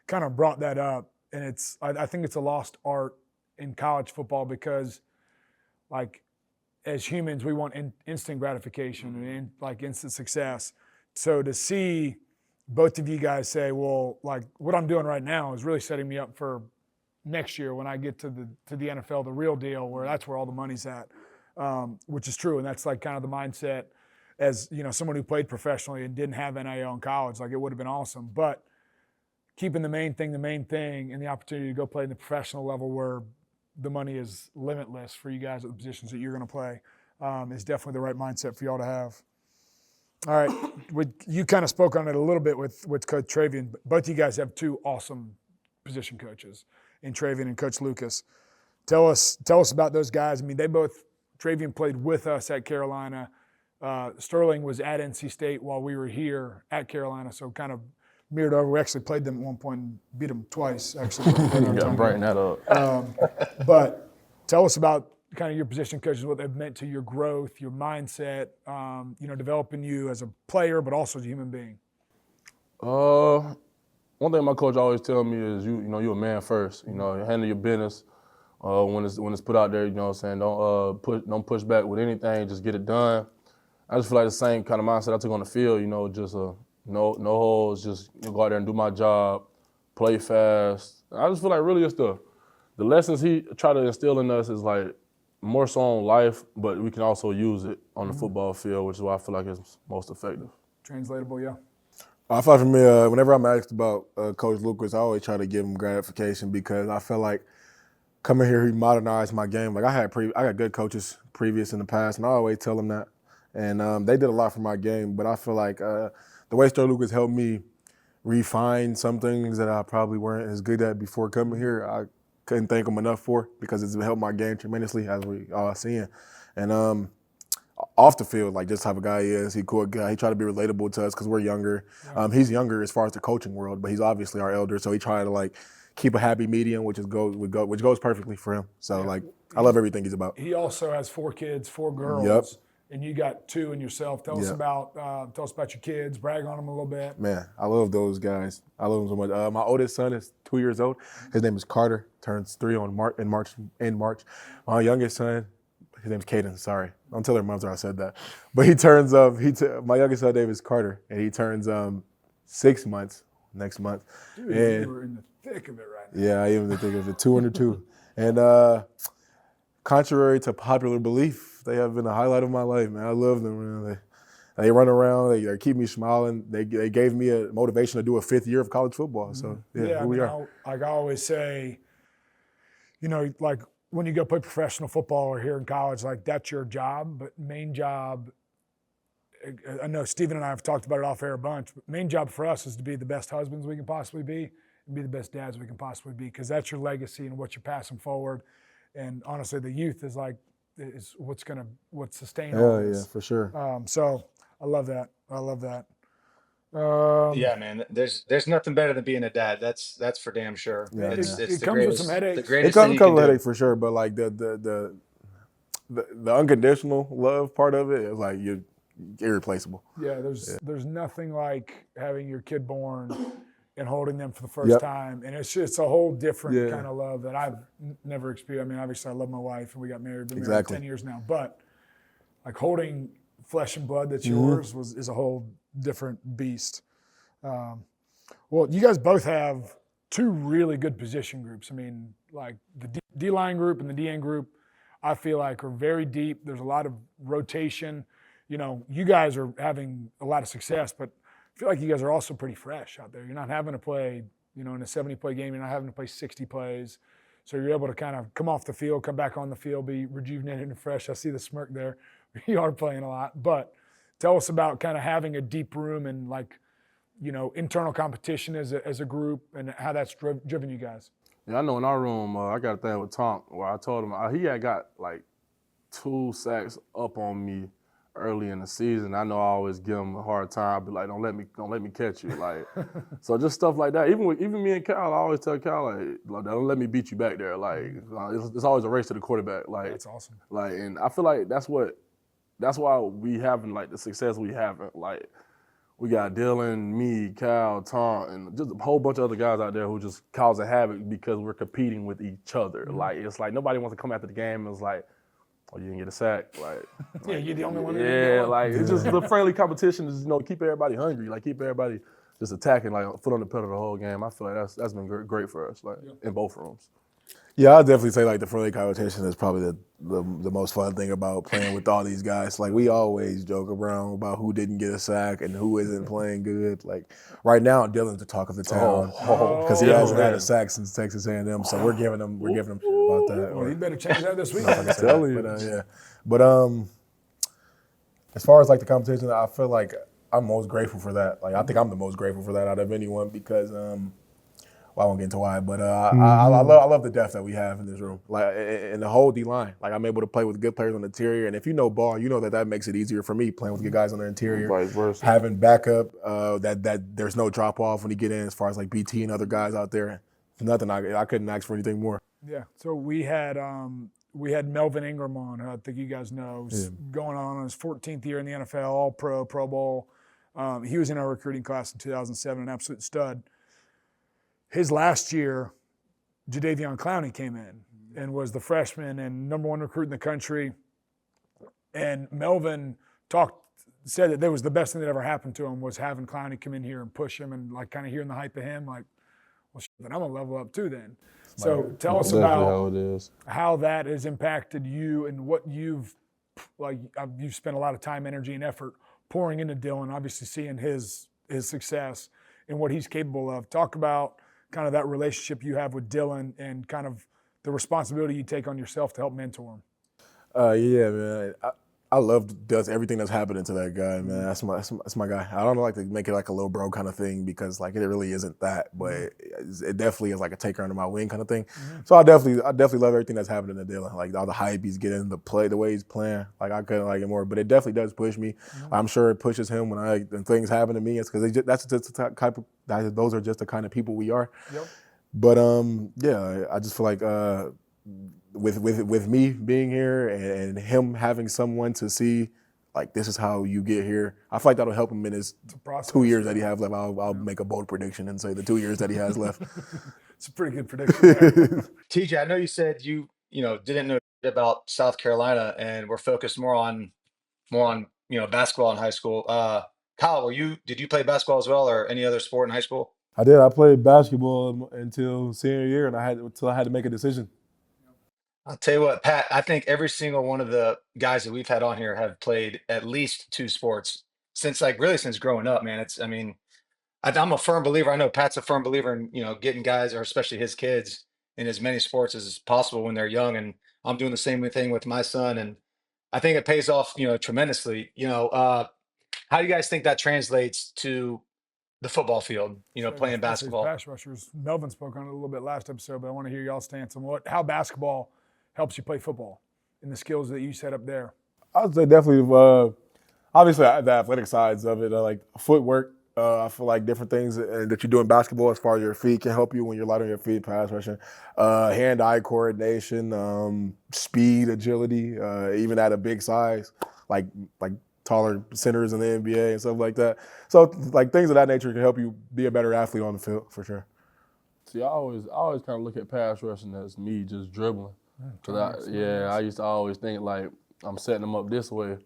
kind of brought that up, and I think it's a lost art in college football because, like, as humans, we want instant gratification and like instant success. So to see both of you guys say, well, like what I'm doing right now is really setting me up for next year when I get to the NFL, the real deal, where that's where all the money's at, which is true. And that's like kind of the mindset as, someone who played professionally and didn't have NIL in college, like it would have been awesome. But keeping the main thing, and the opportunity to go play in the professional level where the money is limitless for you guys at the positions that you're going to play is definitely the right mindset for y'all to have. All right, you kind of spoke on it a little bit with Coach Travian. Both of you guys have 2 awesome position coaches in Travian and Coach Lucas. Tell us about those guys. I mean, Travian played with us at Carolina. Sterling was at NC State while we were here at Carolina, so kind of mirrored over. We actually played them at one point and beat them twice, actually. You got to brighten that up. But tell us about kind of your position coaches, what they've meant to your growth, your mindset, developing you as a player, but also as a human being. One thing my coach always tell me is you're a man first. Handle your business when it's put out there. You know what I'm saying? Don't push back with anything. Just get it done. I just feel like the same kind of mindset I took on the field. Just no holes. Just go out there and do my job, play fast. I just feel like really it's the lessons he tried to instill in us is like more so on life, but we can also use it on the football field, which is why I feel like it's most effective. Translatable, yeah. I feel like for me, whenever I'm asked about Coach Lucas, I always try to give him gratification because I feel like coming here, he modernized my game. Like I got good coaches previous in the past, and I always tell them that. And they did a lot for my game, but I feel like the way Sterling Lucas helped me refine some things that I probably weren't as good at before coming here, I couldn't thank him enough for because it's helped my game tremendously, as we all seeing. And off the field, like this type of guy he is. He cool guy. He tried to be relatable to us because we're younger. He's younger as far as the coaching world, but he's obviously our elder. So he tried to like keep a happy medium, which goes perfectly for him. So like I love everything he's about. He also has 4 kids, 4 girls. Yep. And you got 2 in yourself. Tell us about your kids. Brag on them a little bit. Man, I love those guys. I love them so much. My oldest son is 2 years old. His name is Carter. Turns 3 in March. My youngest son his name's Caden. Sorry, don't tell her mother I said that. But he turns my youngest son name is Carter, and he turns 6 months next month. Dude, And you were in the thick of it right now. yeah, I even think of it 2 under 2. And contrary to popular belief, they have been the highlight of my life, man. I love them, man. They run around. They keep me smiling. They gave me a motivation to do a 5th year of college football. So yeah, we are. Like I always say, you know, like when you go play professional football or here in college, like that's your job, but main job. I know Steven and I have talked about it off air a bunch, but main job for us is to be the best husbands we can possibly be and be the best dads we can possibly be, because that's your legacy and what you're passing forward. And honestly, the youth is what's sustaining all this. Yeah, for sure. So I love that. I love that. Yeah, man. There's nothing better than being a dad. That's for damn sure. Yeah, It's it the comes with greatest, some headaches. the It greatest comes thing you with can do. headache for sure, but like the unconditional love part of it is like you're irreplaceable. Yeah, there's nothing like having your kid born and holding them for the first time, and it's a whole different kind of love that I've never experienced. I mean, obviously, I love my wife, and we got married. Been married 10 years now, but like holding flesh and blood that's yours is a whole different beast. Well, you guys both have 2 really good position groups. I mean, like the D-line group and the DN group, I feel like are very deep. There's a lot of rotation. You know, you guys are having a lot of success, but I feel like you guys are also pretty fresh out there. You're not having to play, you know, in a 70-play game. You're not having to play 60 plays. So you're able to kind of come off the field, come back on the field, be rejuvenated and fresh. I see the smirk there. You are playing a lot. But tell us about kind of having a deep room and, like, you know, internal competition as a group and how that's driven you guys. Yeah, I know in our room, I got a thing with Tom where I told him he had got like 2 sacks up on me early in the season. I know I always give him a hard time. I'd be like, don't let me catch you. Like, so just stuff like that. Even me and Kyle, I always tell Kyle, like don't let me beat you back there. Like, it's always a race to the quarterback. Like, that's awesome. Like, and I feel like that's why we having like the success we having. Like, we got Dylan, me, Kyle, Tom, and just a whole bunch of other guys out there who just causing havoc because we're competing with each other. Like, it's like nobody wants to come after the game and it's like, oh, you didn't get a sack. Like, yeah, you're the only one. Yeah, like it's just the friendly competition is, you know, keep everybody hungry, like keep everybody just attacking, like foot on the pedal the whole game. I feel like that's been great for us, like in both rooms. Yeah, I'd definitely say like the friendly competition is probably the most fun thing about playing with all these guys. Like we always joke around about who didn't get a sack and who isn't playing good. Like right now, Dylan's the talk of the town because he hasn't had a sack since Texas A&M. So we're giving him shit about that. Well, you better change that this week. But as far as like the competition, I feel like I'm most grateful for that. Like I think I'm the most grateful for that out of anyone because. Well, I won't get into why, but I love the depth that we have in this room. Like in the whole D-line, like I'm able to play with good players on the interior, and if you know ball, you know that makes it easier for me playing with good guys on the interior. Vice versa. Having backup, that there's no drop off when you get in as far as like BT and other guys out there. Nothing I couldn't ask for anything more. Yeah. So we had Melvin Ingram on, who I think you guys know, going on his 14th year in the NFL, All Pro, Pro Bowl. He was in our recruiting class in 2007, an absolute stud. His last year, Jadeveon Clowney came in and was the freshman and #1 recruit in the country. And Melvin said that that was the best thing that ever happened to him was having Clowney come in here and push him and like kind of hearing the hype of him. Like, well, then I'm gonna level up too then. So tell us about how that has impacted you and what you've spent a lot of time, energy, and effort pouring into Dylan. Obviously, seeing his success and what he's capable of. Talk about kind of that relationship you have with Dylan and kind of the responsibility you take on yourself to help mentor him. Yeah, man. I does everything that's happening to that guy, man. That's my guy. I don't like to make it like a little bro kind of thing because like it really isn't that, but it definitely is like a taker under my wing kind of thing. So I definitely love everything that's happening to Dylan. Like all the hype he's getting, the way he's playing. Like I couldn't like it more, but it definitely does push me. I'm sure it pushes him when things happen to me. It's because that's just the type of those are just the kind of people we are. Yep. But yeah, I just feel like. With me being here and him having someone to see, like this is how you get here. I feel like that'll help him in his 2 years that he has left. I'll make a bold prediction and say the 2 years that he has left. It's a pretty good prediction. TJ, I know you said you didn't know about South Carolina, and we're focused more on basketball in high school. Kyle, did you play basketball as well, or any other sport in high school? I did. I played basketball until senior year, and until I had to make a decision. I'll tell you what, Pat, I think every single one of the guys that we've had on here have played at least two sports since since growing up, man. I'm a firm believer. I know Pat's a firm believer in, getting guys, or especially his kids, in as many sports as possible when they're young. And I'm doing the same thing with my son. And I think it pays off, tremendously. How do you guys think that translates to the football field, playing Especially basketball? pass rushers. Melvin spoke on it a little bit last episode, but I want to hear y'all's stance on how basketball helps you play football and the skills that you set up there. I would say definitely, obviously, the athletic sides of it, like footwork. I feel like different things that you do in basketball as far as your feet can help you when you're light on your feet, pass rushing. Hand-eye coordination, speed, agility, even at a big size, like taller centers in the NBA and stuff like that. So like things of that nature can help you be a better athlete on the field for sure. See, I always kind of look at pass rushing as me just dribbling. I used to always think like I'm setting them up this way,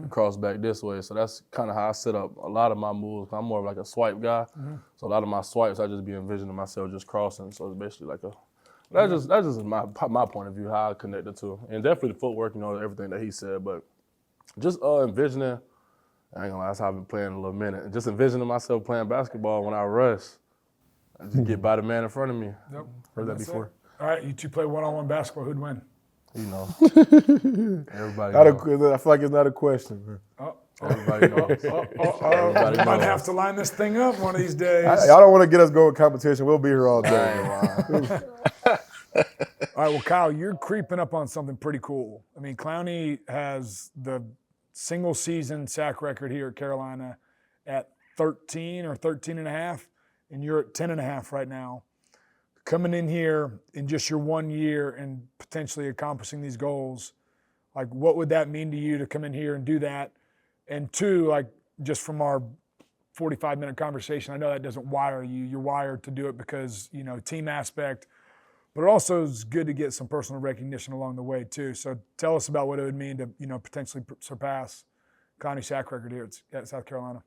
cross back this way. So that's kind of how I set up a lot of my moves. I'm more of like a swipe guy. So a lot of my swipes, I just be envisioning myself just crossing. So it's basically like that's just my point of view, how I connect the two. And definitely the footwork, everything that he said. But just envisioning, I ain't gonna lie, that's how I've been playing a little minute. And just envisioning myself playing basketball when I rush, I just get by the man in front of me. Yep. Heard that before. It. All right, you two play one-on-one basketball. Who'd win? Everybody knows. I feel like it's not a question. Everybody knows. Everybody might have to line this thing up one of these days. Y'all don't want to get us going competition. We'll be here all day. All right, well, Kyle, you're creeping up on something pretty cool. I mean, Clowney has the single-season sack record here at Carolina at 13 or 13 and a half, and you're at 10 and a half right now. Coming in here in just your 1 year and potentially accomplishing these goals, like what would that mean to you to come in here and do that? And two, like just from our 45-minute conversation, I know that doesn't wire you. You're wired to do it because, team aspect, but it also is good to get some personal recognition along the way too. So tell us about what it would mean to, potentially surpass Connie's sack record here at South Carolina.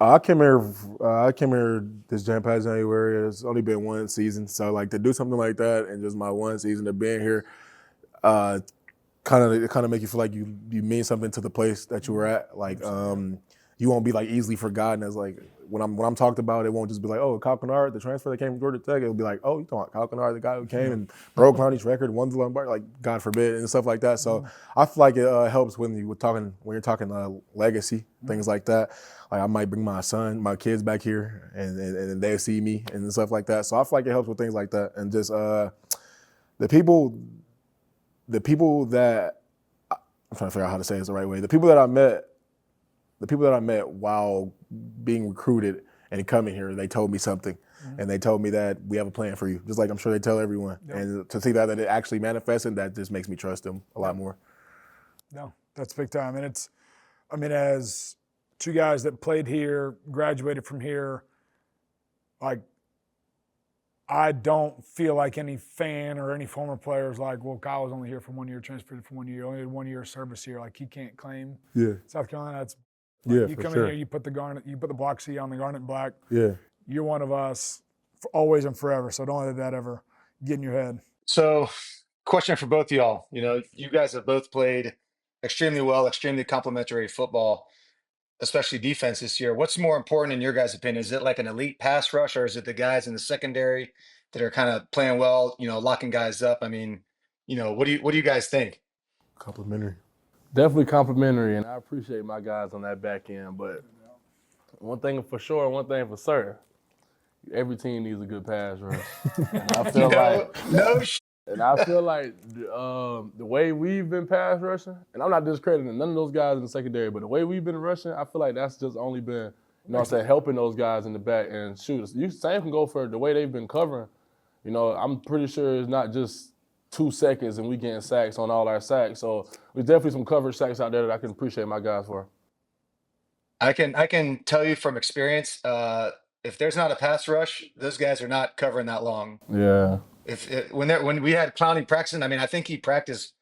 I came here this past January. It's only been one season, so like to do something like that and just my one season of being here, kind of make you feel like you mean something to the place that you were at. Like you won't be like easily forgotten as like when I'm talked about. It won't just be like, oh, Kyle Kennard, the transfer that came from Georgia Tech. It'll be like, oh, you talking about Kyle Kennard, the guy who came and broke Clowney's record, won the Lombard, like God forbid, and stuff like that. So I feel like it helps when you're talking legacy, things like that. Like I might bring my kids back here, and they see me and stuff like that. So I feel like it helps with things like that, and just the people that I'm trying to figure out how to say this the right way. The people that I met while being recruited and coming here, they told me something, and they told me that we have a plan for you, just like I'm sure they tell everyone. Yep. And to see that it actually manifested, that just makes me trust them a lot more. No, that's big time, and as two guys that played here, graduated from here, like I don't feel like any fan or any former player is like, well, Kyle was only here for 1 year, transferred for 1 year, only had 1 year of service here. Like he can't claim South Carolina. That's you come in here, you put the block C on the garnet black. Yeah, you're one of us, for always and forever. So don't let that ever get in your head. So, question for both of y'all. You guys have both played extremely well, extremely complimentary football, especially defense this year. What's more important in your guys' opinion? Is it like an elite pass rush, or is it the guys in the secondary that are kind of playing well, locking guys up? I mean, what do you guys think? Complimentary. Definitely complimentary, and I appreciate my guys on that back end. But one thing for sure, one thing for certain, every team needs a good pass rush. And I feel I feel like the way we've been pass rushing, and I'm not discrediting none of those guys in the secondary, but the way we've been rushing, I feel like that's just only been, helping those guys in the back. And shoot, same can go for the way they've been covering. I'm pretty sure it's not just 2 seconds and we getting sacks on all our sacks. So there's definitely some coverage sacks out there that I can appreciate my guys for. I can tell you from experience, if there's not a pass rush, those guys are not covering that long. Yeah. When we had Clowney practicing, I mean, I think he practiced.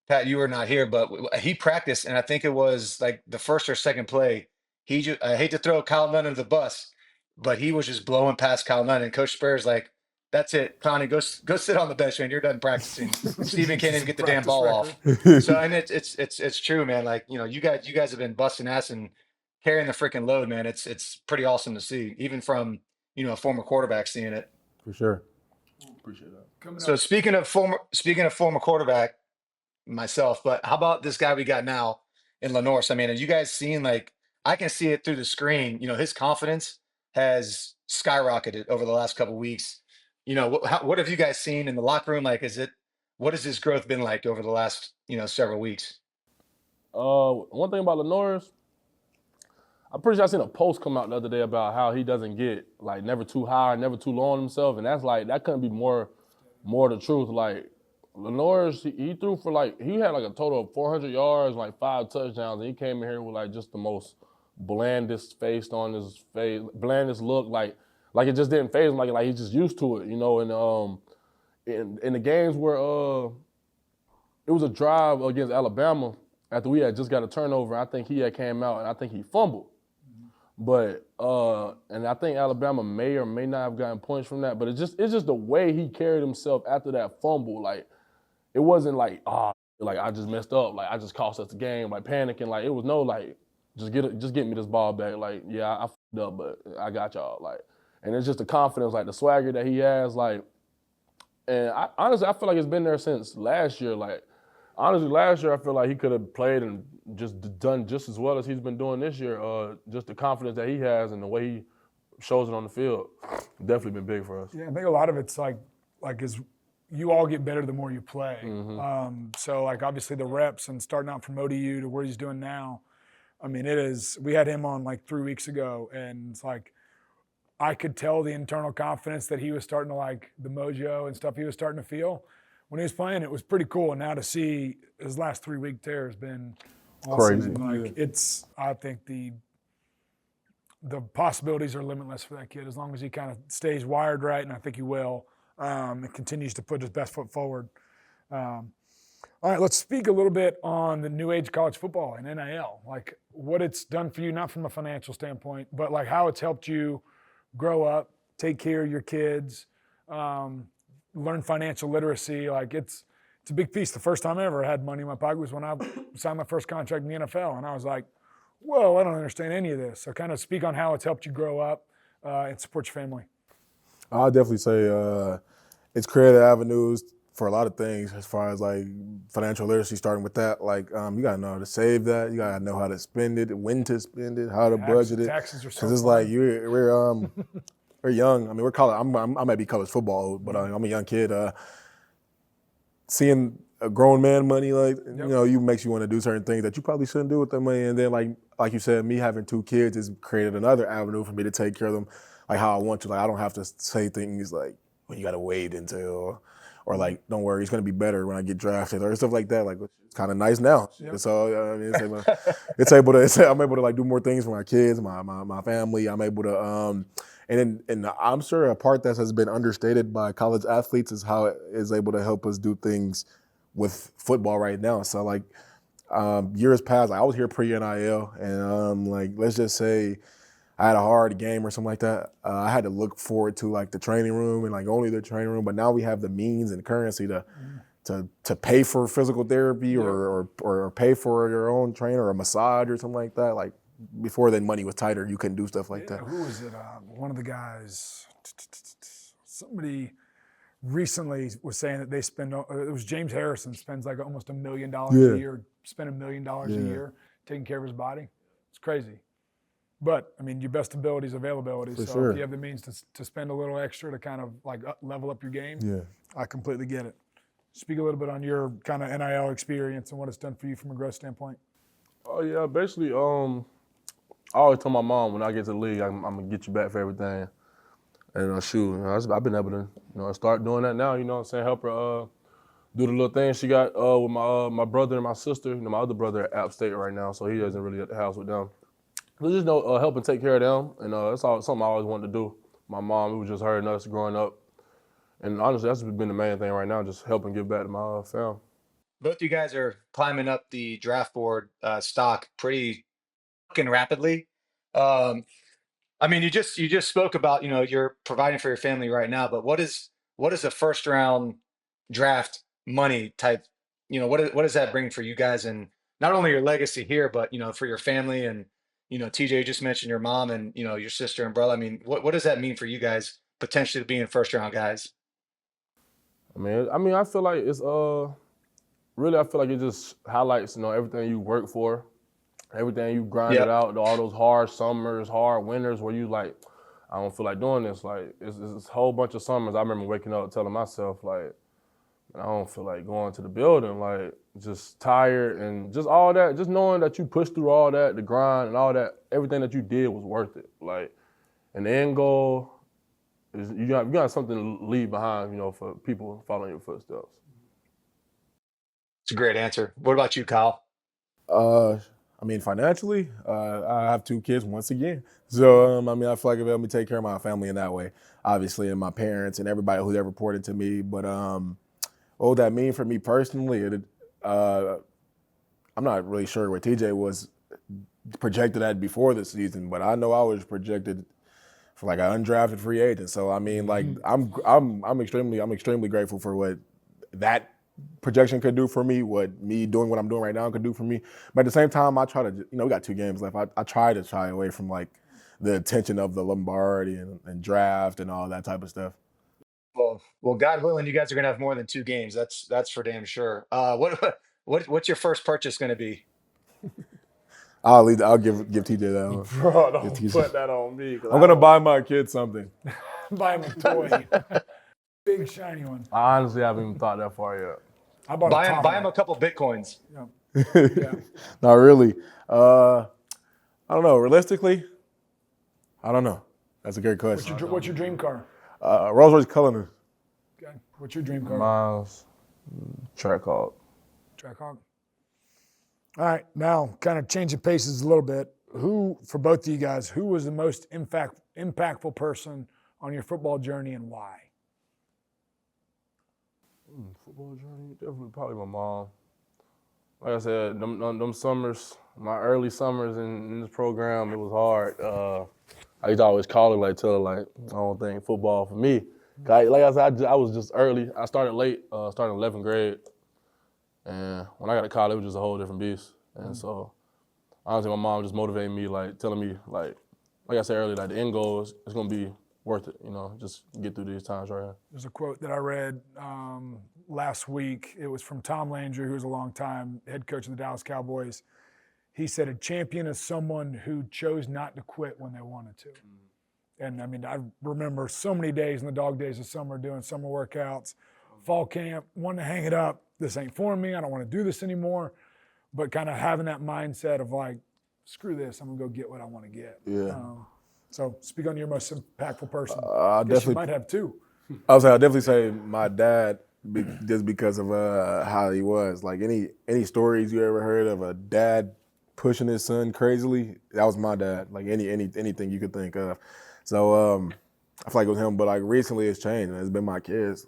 Pat, you were not here, but he practiced, and I think it was like the first or second play. He just, I hate to throw Kyle Nunn under the bus, but he was just blowing past Kyle Nunn, and Coach Spurrier's like, "That's it, Clowney, go sit on the bench, man. You're done practicing." Steven can't even get the damn Practice ball record. off. So, and it's true, man. Like, you guys have been busting ass and carrying the freaking load, man. It's pretty awesome to see, even from a former quarterback seeing it. For sure. Appreciate that. Coming So up, speaking of former quarterback, myself, but how about this guy we got now in Lenorse? I mean, have you guys seen, like, I can see it through the screen, his confidence has skyrocketed over the last couple of weeks. What have you guys seen in the locker room? Like, what has his growth been like over the last, several weeks? One thing about Lenore's, I'm pretty sure I seen a post come out the other day about how he doesn't get like never too high, never too low on himself, and that's like that couldn't be more the truth. Like Lenore's, he threw for he had like a total of 400 yards, like 5 touchdowns, and he came in here with like just the most blandest face on his face, blandest look, like it just didn't faze him, like he's just used to it, And in the games where it was a drive against Alabama after we had just got a turnover, I think he had came out and I think he fumbled. But and I think Alabama may or may not have gotten points from that. But it's just the way he carried himself after that fumble. Like it wasn't like I just messed up, like I just cost us the game, like panicking. Like it was no like just get me this ball back. Like yeah, I f***ed up, but I got y'all. Like and it's just the confidence, like the swagger that he has. Like and honestly I feel like it's been there since last year. Like honestly, last year I feel like he could have played and just done just as well as he's been doing this year. Just the confidence that he has and the way he shows it on the field, definitely been big for us. yeah, I think a lot of it's like as you all get better the more you play. So like obviously the reps and starting out from ODU to where he's doing now. I mean, we had him on like 3 weeks ago, and it's like I could tell the internal confidence that he was starting to like the mojo and stuff he was starting to feel. When he was playing, it was pretty cool. And now to see his last 3-week tear has been awesome. Crazy. And like I think the possibilities are limitless for that kid as long as he kind of stays wired right, and I think he will. And continues to put his best foot forward. All right, let's speak a little bit on the new age college football and NIL, like what it's done for you, not from a financial standpoint, but like how it's helped you grow up, take care of your kids, learn financial literacy. Like it's a big piece. The first time I ever had money in my pocket was when I signed my first contract in the NFL, and I was like, whoa, I don't understand any of this. So kind of speak on how it's helped you grow up and support your family. I'll definitely say it's created avenues for a lot of things as far as like financial literacy, starting with that. Like you gotta know how to save that. You gotta know how to spend it, when to spend it, how to budget it. Taxes are so Because it's like we're young. I mean, we're college. I might be college football old, but I'm a young kid. Seeing a grown man money, like you makes you want to do certain things that you probably shouldn't do with that money. And then like you said, me having 2 kids has created another avenue for me to take care of them, like how I want to. Like I don't have to say things like, "Well, you got to wait until," or like, "Don't worry, it's gonna be better when I get drafted," or stuff like that. Like it's kind of nice now. Yep. So I mean, I'm able to like do more things for my kids, my family. I'm able to and I'm sure a part that has been understated by college athletes is how it is able to help us do things with football right now. So like years past, like, I was here pre-NIL, and like let's just say I had a hard game or something like that. I had to look forward to like the training room and like only the training room. But now we have the means and currency to pay for physical therapy or pay for your own trainer or a massage or something like that. Like before then, money was tighter. You couldn't do stuff like that. Who was it? One of the guys, somebody recently was saying that they spend, it was James Harrison, spends like almost $1 million a year, spend $1 million a year taking care of his body. It's crazy. But, I mean, your best ability is availability. For so sure. if you have the means to spend a little extra to kind of like level up your game, I completely get it. Speak a little bit on your kind of NIL experience and what it's done for you from a growth standpoint. Oh yeah, basically, I always tell my mom when I get to the league, I'm gonna get you back for everything. And shoot, I've been able to, start doing that now. You know what I'm saying? Help her do the little things she got with my brother and my sister. My other brother at App State right now, so he isn't really at the house with them. just helping take care of them, and that's all something I always wanted to do. My mom, who was just hurting us growing up, and honestly, that's been the main thing right now, just helping give back to my family. Both you guys are climbing up the draft board stock pretty fucking rapidly. Um, I mean, you just spoke about you're providing for your family right now, but what is a first round draft money type? What does that bring for you guys, and not only your legacy here, but for your family, and TJ, you just mentioned your mom and your sister and brother. I mean, what does that mean for you guys potentially being first round guys? I feel like it's really, I feel like it just highlights everything you work for, everything you grinded Yep. out, all those hard summers, hard winters where you like, I don't feel like doing this. Like it's a whole bunch of summers. I remember waking up telling myself like, I don't feel like going to the building. Like just tired and just all that. Just knowing that you pushed through all that, the grind and all that, everything that you did was worth it. Like, and the end goal is you got something to leave behind. For people following your footsteps. It's a great answer. What about you, Kyle? Financially, I have 2 kids once again. So, I feel like it helped me take care of my family in that way, obviously, and my parents and everybody who's ever reported to me. But what would that mean for me personally? I'm not really sure where TJ was projected at before the season, but I know I was projected for like an undrafted free agent. So, I'm extremely grateful for what that projection could do for me, what me doing what I'm doing right now could do for me. But at the same time, I try to, we got 2 games left. I try to shy away from like the attention of the Lombardi and draft and all that type of stuff. Well, God willing, you guys are gonna have more than 2 games. That's for damn sure. What's your first purchase gonna be? I'll give TJ that one. Bro, don't put that on me. I'm gonna buy my kid something. Buy him a toy. Big shiny one. I honestly haven't even thought that far yet. I bought Buy him a couple Bitcoins. Yeah. Not really. I don't know. Realistically, I don't know. That's a great question. What's your dream car? Rolls Royce Cullinan. Okay. What's your dream car? Mine's Trackhawk. Trackhawk. All right. Now, kind of changing paces a little bit. For both of you guys, who was the most impactful person on your football journey and why? Football journey, definitely probably my mom. Like I said, them summers, my early summers in this program, it was hard. I used to always call her, like tell her, like I don't think football for me. Like I said, I was just early. I started late, started in 11th grade, and when I got to college, it was just a whole different beast. And so, honestly, my mom just motivated me, like telling me, like I said earlier, like the end goal is it's gonna be worth it. Just get through these times right here. There's a quote that I read last week. It was from Tom Landry, who's a longtime head coach of the Dallas Cowboys. He said, a champion is someone who chose not to quit when they wanted to. And I remember so many days in the dog days of summer doing summer workouts, fall camp, wanting to hang it up. This ain't for me. I don't want to do this anymore. But kind of having that mindset of like, screw this. I'm going to go get what I want to get. Yeah. So speak on your most impactful person. I guess you might have 2. I'll definitely say my dad, just because of how he was. Like any stories you ever heard of a dad pushing his son crazily, that was my dad. Like anything you could think of. So I feel like it was him. But like recently, it's changed. It's been my kids.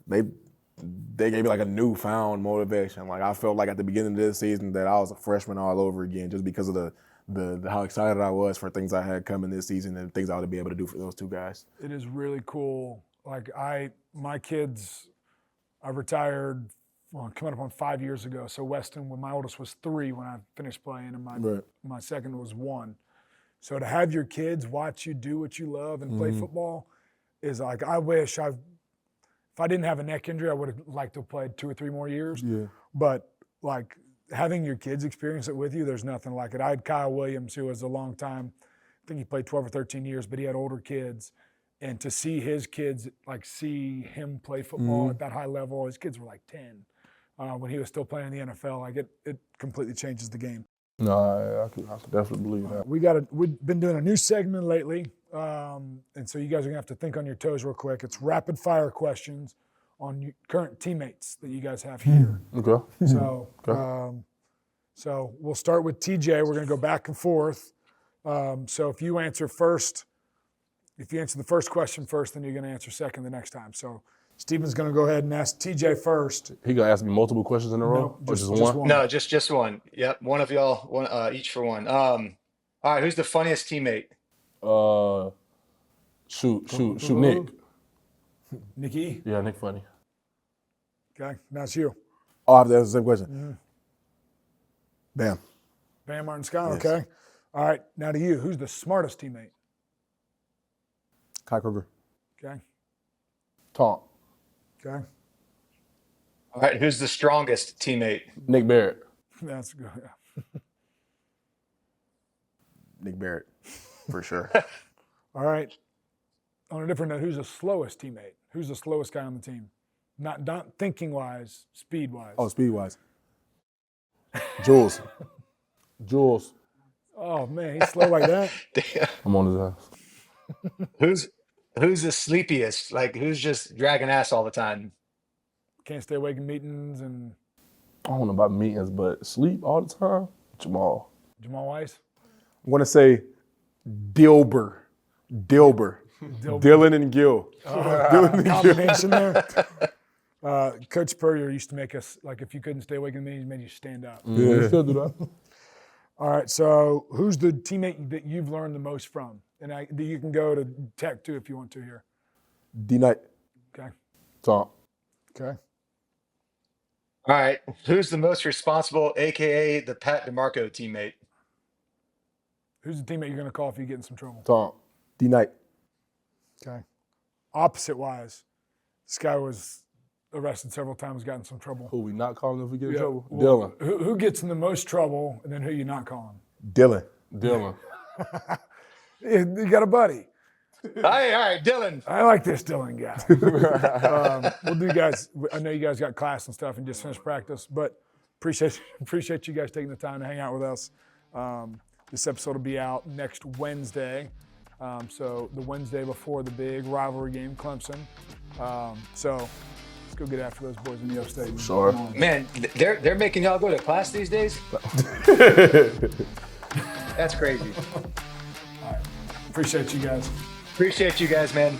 They gave me like a newfound motivation. Like I felt like at the beginning of this season that I was a freshman all over again, just because of the how excited I was for things I had coming this season and things I would be able to do for those 2 guys. It is really cool. Like my kids, I retired coming up on 5 years ago. So Weston, when my oldest was 3 when I finished playing, and my second was 1. So to have your kids watch you do what you love and play football is like, I wish if I didn't have a neck injury, I would have liked to have played 2 or 3 more years. Yeah. But like having your kids experience it with you, there's nothing like it. I had Kyle Williams, who was a long time, I think he played 12 or 13 years, but he had older kids. And to see his kids, like see him play football at that high level, his kids were like 10 when he was still playing in the NFL. Like it completely changes the game. No, I can definitely believe that. We've been doing a new segment lately, and so you guys are gonna have to think on your toes real quick. It's rapid fire questions on current teammates that you guys have here. Okay. So, So we'll start with TJ. We're going to go back and forth. So if you answer first, if you answer the first question first, then you're going to answer second the next time. So Steven's going to go ahead and ask TJ first. He gonna ask me multiple questions in a row, No, or just just one? one. No, just one. Yep, one of y'all, one each for one. All right, who's the funniest teammate? Shoot, Nick. Nikki. Yeah, Nick funny. Okay, now it's you. Oh, I have to ask the same question. Bam. Bam Martin Scott. Yes. Okay. All right, now to you. Who's the smartest teammate? Kai Kruger. Okay. Tom. Okay. All right, who's the strongest teammate? Nick Barrett. That's good. Yeah. Nick Barrett, for sure. All right. On a different note, who's the slowest teammate? Who's the slowest guy on the team? Not thinking wise, speed wise. Oh, speed wise. Jules. Jules. Oh man, he's slow like that. Damn. I'm on his ass. Who's the sleepiest? Like, who's just dragging ass all the time? Can't stay awake in meetings and I don't know about meetings, but sleep all the time. Jamal. Jamal Weiss. I'm going to say Dilber. Dylan and Gil. Dylan and Gil. Combination there. Coach Spurrier used to make us, like, if you couldn't stay awake in meetings, he made you stand up. Yeah. Still do that. All right, so who's the teammate that you've learned the most from? And you can go to Tech too if you want to here. D-Knight. Okay. Tom. Okay. All right, who's the most responsible, aka the Pat DiMarco teammate? Who's the teammate you're going to call if you get in some trouble? Tom. D-Knight. Okay. Opposite wise, this guy was arrested several times, got in some trouble. Who we not calling if we get in Yeah, trouble? well, Dylan. Who gets in the most trouble, and then who you not calling? Dylan. Dylan. You got a buddy. All right, Dylan. I like this Dylan guy. We'll do, guys. I know you guys got class and stuff and just finished practice, but appreciate you guys taking the time to hang out with us. This episode will be out next Wednesday. So the Wednesday before the big rivalry game, Clemson. So let's go get after those boys in the upstate. Sure. Man, they're making y'all go to class these days? That's crazy. Appreciate you guys. Appreciate you guys, man.